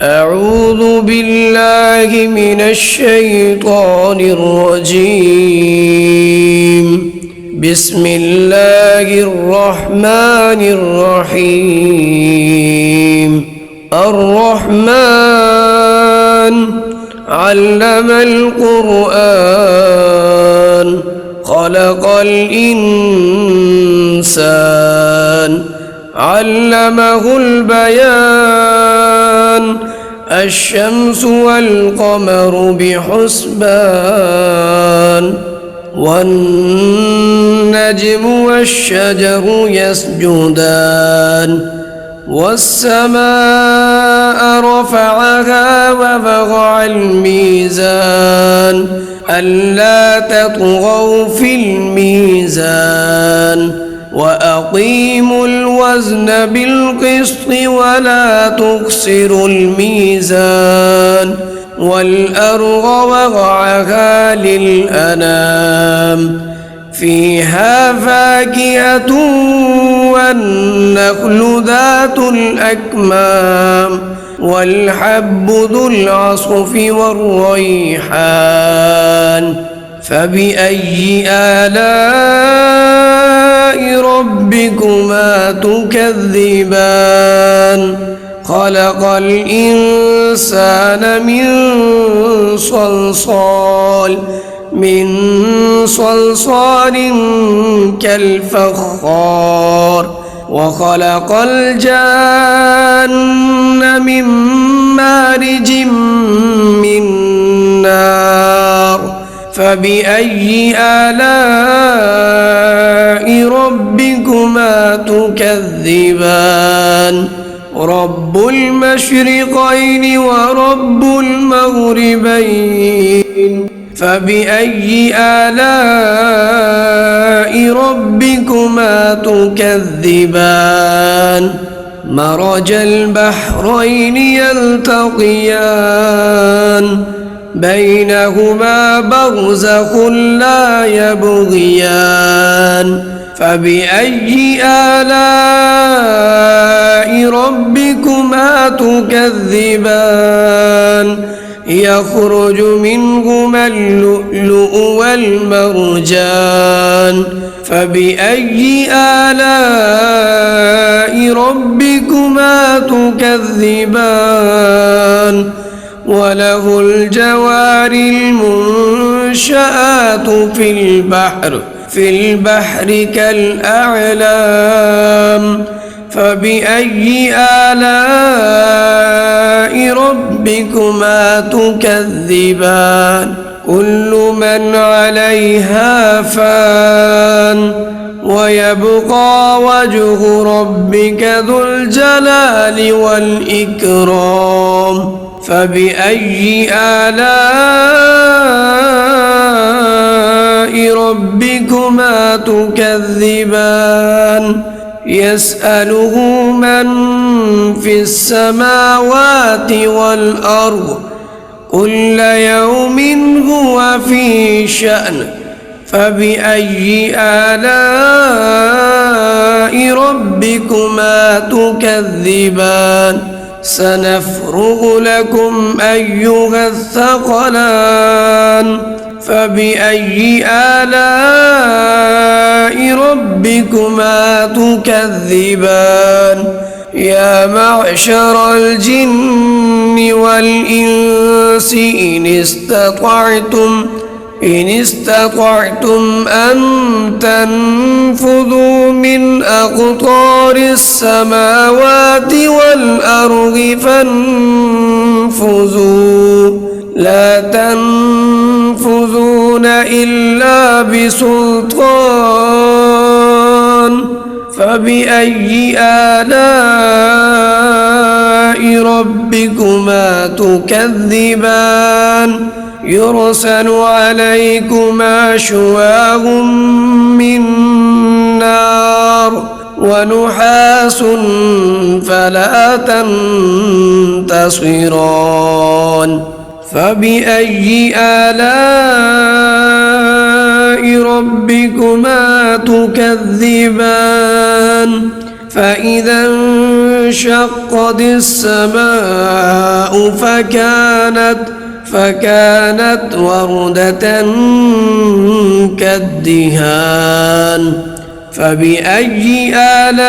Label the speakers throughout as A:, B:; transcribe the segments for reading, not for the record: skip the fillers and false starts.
A: أعوذ بالله من الشيطان الرجيم. بسم الله الرحمن الرحيم. الرحمن علم القرآن خلق الإنسان علمه البيان الشمس والقمر بحسبان والنجم والشجر يسجدان والسماء رفعها ووضع الميزان ألا تطغوا في الميزان وأقيموا الوزن بالقسط ولا تخسروا الميزان والأرض وضعها للأنام فيها فاكهة والنخل ذات الأكمام والحب ذو العصف والريحان فبأي آلاء ربكما تكذبان خلق الإنسان من صلصال كالفخار وخلق الجان من مارج من نار فبأي آلاء ربكما تكذبان رب المشرقين ورب المغربين فبأي آلاء ربكما تكذبان مرج البحرين يلتقيان بينهما برزخ لا يبغيان فبأي آلاء ربكما تكذبان يخرج منهما اللؤلؤ والمرجان فبأي آلاء ربكما تكذبان وله الجوار المنشآت في البحر كالأعلام فبأي آلاء ربكما تكذبان كل من عليها فان ويبقى وجه ربك ذو الجلال والإكرام فبأي آلاء ربكما تكذبان يسأله من في السماوات والأرض كل يوم هو في شأن فبأي آلاء ربكما تكذبان سنفرغ لكم أيها الثقلان فبأي آلاء ربكما تكذبان يا معشر الجن والإنس إن استطعتم أن تنفذوا من أقطار السماوات والأرض فانفذوا لا تنفذون إلا بسلطان فبأي آلاء ربكما تكذبان يرسل عليكما شواظ من نار ونحاس فلا تنتصران فبأي آلاء ربكما تكذبان فإذا وانشقت السماء فكانت وردة كالدهان فبأي آلاء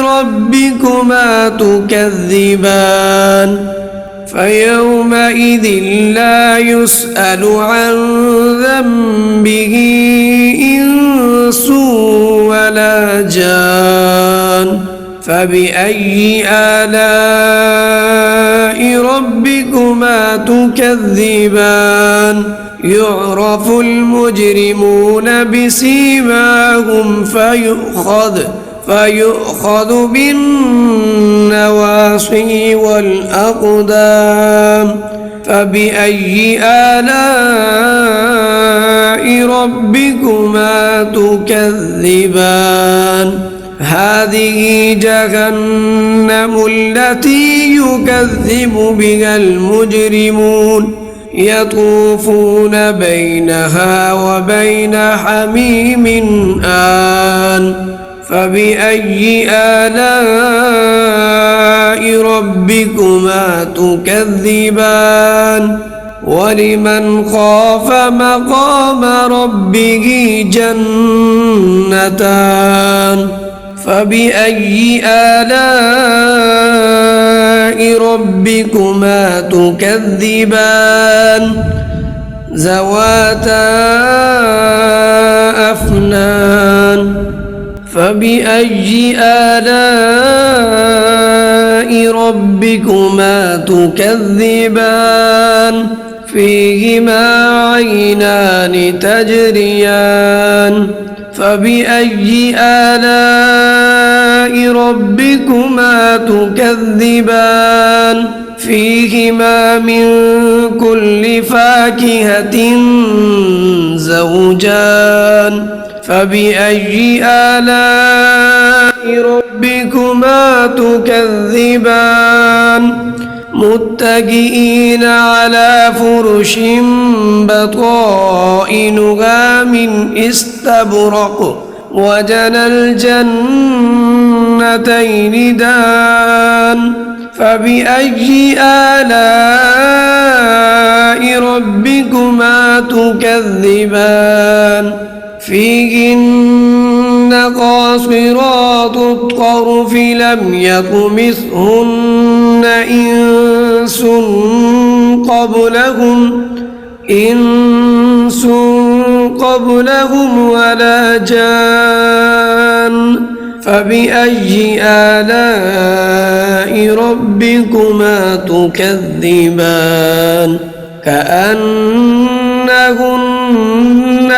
A: ربكما تكذبان فيومئذ لا يسأل عن ذنبه إنس ولا جان فبأي آلاء ربكما تكذبان يعرف المجرمون بسيماهم فيؤخذ بالنواصي والأقدام فبأي آلاء ربكما تكذبان هذه جهنم التي يكذب بها المجرمون يطوفون بينها وبين حميم آن فبأي آلاء ربكما تكذبان ولمن خاف مقام ربه جنتان فبأي آلاء ربكما تكذبان ذواتا أفنان فبأي آلاء ربكما تكذبان فيهما عينان تجريان فبأي آلاء ربكما تكذبان فيهما من كل فاكهة زوجان فبأي آلاء ربكما تكذبان متكئين على فرش بطائنها من استبرق وجنى الجنتين دان فبأي آلاء ربكما تكذبان فيهن قاصرات الطرف لم يطمثهن إنس قبلهم ولا جان فبأي آلاء ربكما تكذبان كأنهن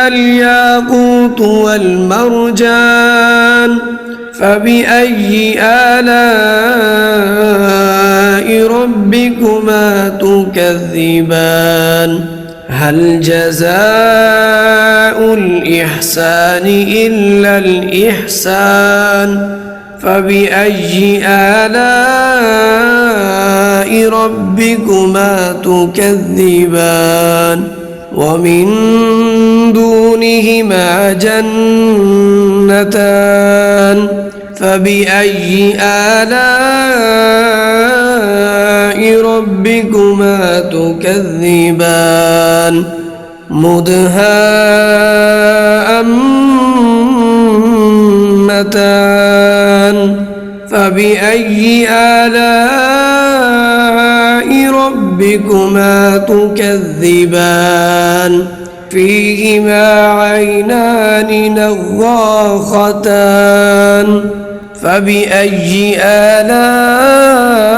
A: الياقوت والمرجان فبأي آلاء ربكما تكذبان هل جزاء الإحسان إلا الإحسان فبأي آلاء ربكما تكذبان ومن دونهما جنتان فبأي آلاء ربكما تكذبان مدهامتان فبأي آلاء ربكما تكذبان فيهما عينان نضاختان فبأي آلاء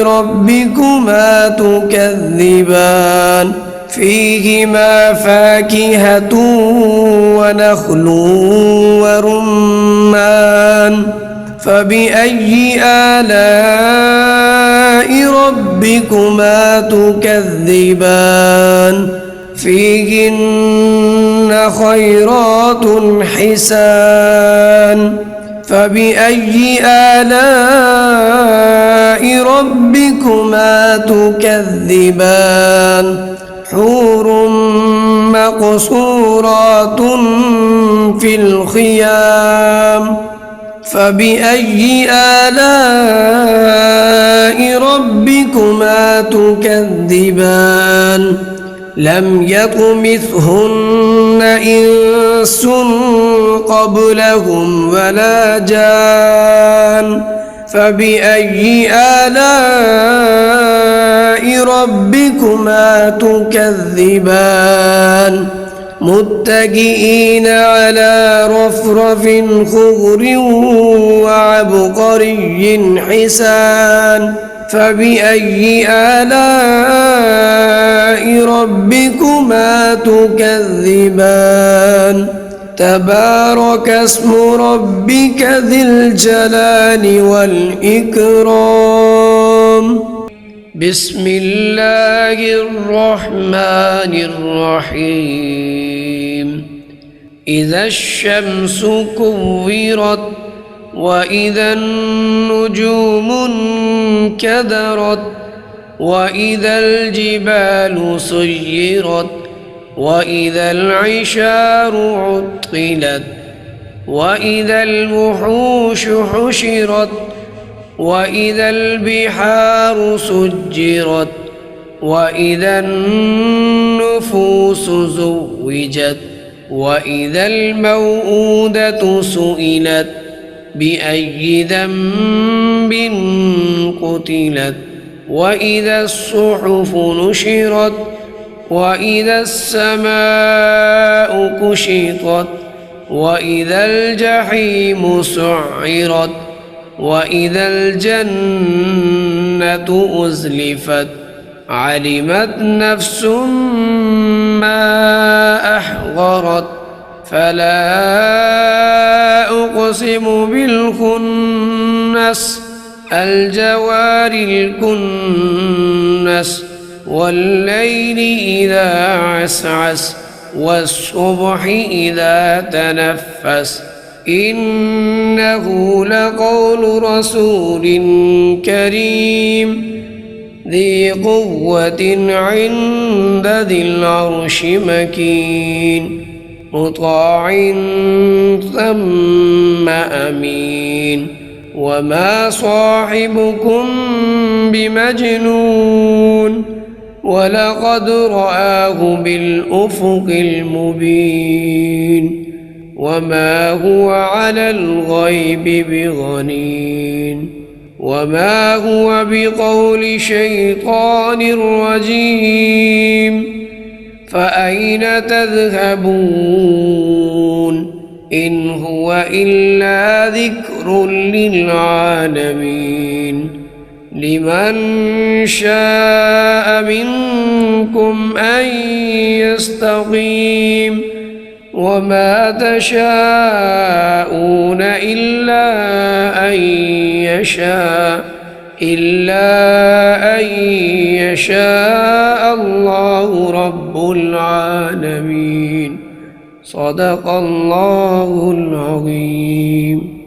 A: ربكما تكذبان فيهما فاكهة ونخل ورمان فبأي آلاء ربكما تكذبان فيهن خيرات حسان فبأي آلاء ربكما تكذبان حور مقصورات في الخيام فبأي آلاء ربكما تكذبان لم يطمثهن إنس قبلهم ولا جان فبأي آلاء ربكما تكذبان متكئين على رفرف خضر وعبقري حسان فبأي آلاء ربكما تكذبان تبارك اسم ربك ذي الجلال والإكرام بسم الله الرحمن الرحيم إذا الشمس كورت وإذا النجوم انكدرت وإذا الجبال سيرت وإذا العشار عطلت وإذا الوحوش حشرت وإذا البحار سجرت وإذا النفوس زوجت وإذا الموءودة سئلت بأي ذنب قتلت وإذا الصحف نشرت وإذا السماء كشطت وإذا الجحيم سعرت وإذا الجنة أزلفت علمت نفس ما أحضرت فلا أقسم بالخنس الجوار الكنس والليل إذا عسعس والصبح إذا تنفس إنه لقول رسول كريم ذي قوة عند ذي العرش مكين مطاع ثم أمين وما صاحبكم بمجنون ولقد رآه بالأفق المبين وما هو على الغيب بضنين وما هو بقول شيطان رجيم فأين تذهبون إن هو إلا ذكر للعالمين لمن شاء منكم أن يستقيم وما تشاءون إلا أن يشاء الله رب العالمين صدق الله العظيم.